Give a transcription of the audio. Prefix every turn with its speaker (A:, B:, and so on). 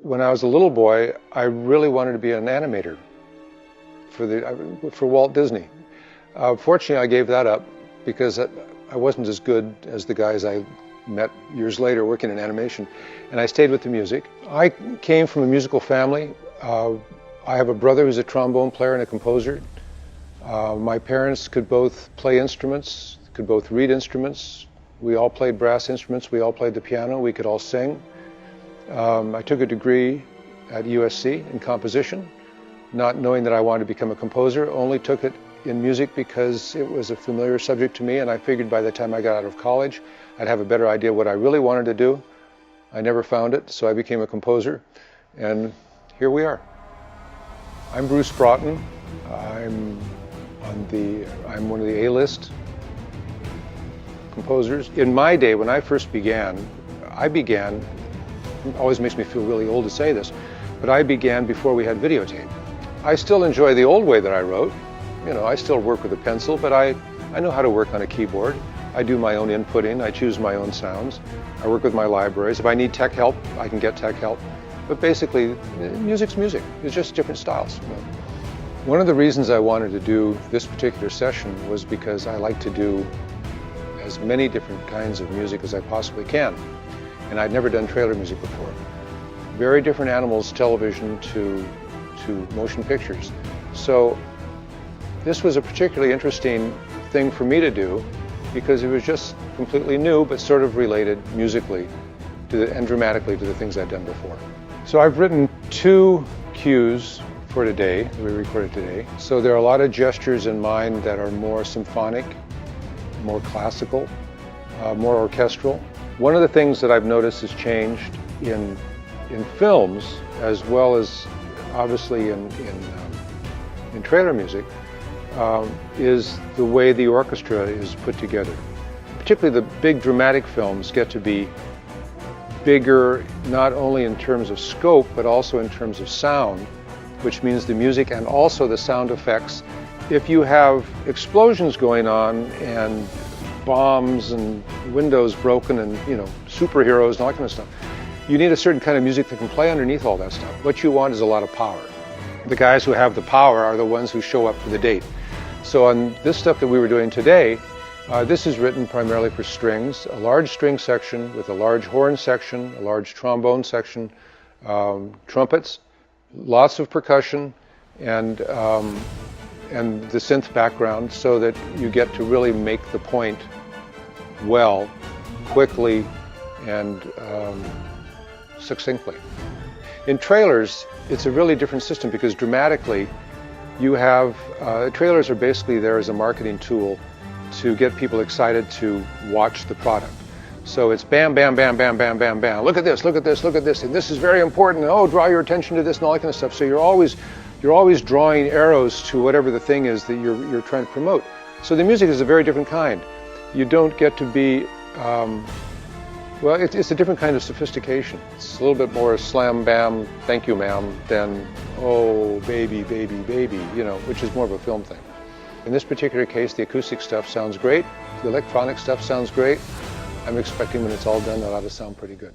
A: When I was a little boy, I really wanted to be an animator for Walt Disney. Fortunately, I gave that up because I wasn't as good as the guys I met years later working in animation, and I stayed with the music. I came from a musical family. I have a brother who's a trombone player and a composer. My parents could both play instruments, could both read instruments. We all played brass instruments, we all played the piano, we could all sing. I took a degree at USC in composition, not knowing that I wanted to become a composer, only took it in music because it was a familiar subject to me, and I figured by the time I got out of college, I'd have a better idea what I really wanted to do. I never found it, so I became a composer, and here we are. I'm Bruce Broughton. I'm one of the A-list composers. In my day, when I first began, it always makes me feel really old to say this, but I began before we had videotape. I still enjoy the old way that I wrote. You know, I still work with a pencil, but I know how to work on a keyboard. I do my own inputting, I choose my own sounds. I work with my libraries. If I need tech help, I can get tech help. But basically, music's music. It's just different styles. You know. One of the reasons I wanted to do this particular session was because I like to do as many different kinds of music as I possibly can. And I'd never done trailer music before. Very different animals, television to motion pictures. So this was a particularly interesting thing for me to do because it was just completely new but sort of related musically and dramatically to the things I'd done before. So I've written 2 cues for today, that we recorded today. So there are a lot of gestures in mine that are more symphonic, more classical, more orchestral. One of the things that I've noticed has changed in films, as well as obviously in trailer music, is the way the orchestra is put together. Particularly the big dramatic films get to be bigger, not only in terms of scope, but also in terms of sound, which means the music and also the sound effects. If you have explosions going on and bombs and windows broken and, you know, superheroes and all that kind of stuff, you need a certain kind of music that can play underneath all that stuff. What you want is a lot of power. The guys who have the power are the ones who show up for the date. So on this stuff that we were doing today, this is written primarily for strings, a large string section with a large horn section, a large trombone section, trumpets, lots of percussion, and the synth background, so that you get to really make the point well, quickly, and succinctly. In trailers, it's a really different system because dramatically, you have trailers are basically there as a marketing tool to get people excited to watch the product. So it's bam, bam, bam, bam, bam, bam, bam. Look at this, look at this, look at this, and this is very important. And, oh, draw your attention to this and all that kind of stuff. So you're always drawing arrows to whatever the thing is that you're trying to promote. So the music is a very different kind. You don't get to be, well, it's a different kind of sophistication. It's a little bit more slam, bam, thank you, ma'am, than, oh, baby, baby, baby, you know, which is more of a film thing. In this particular case, the acoustic stuff sounds great. The electronic stuff sounds great. I'm expecting when it's all done, that ought to sound pretty good.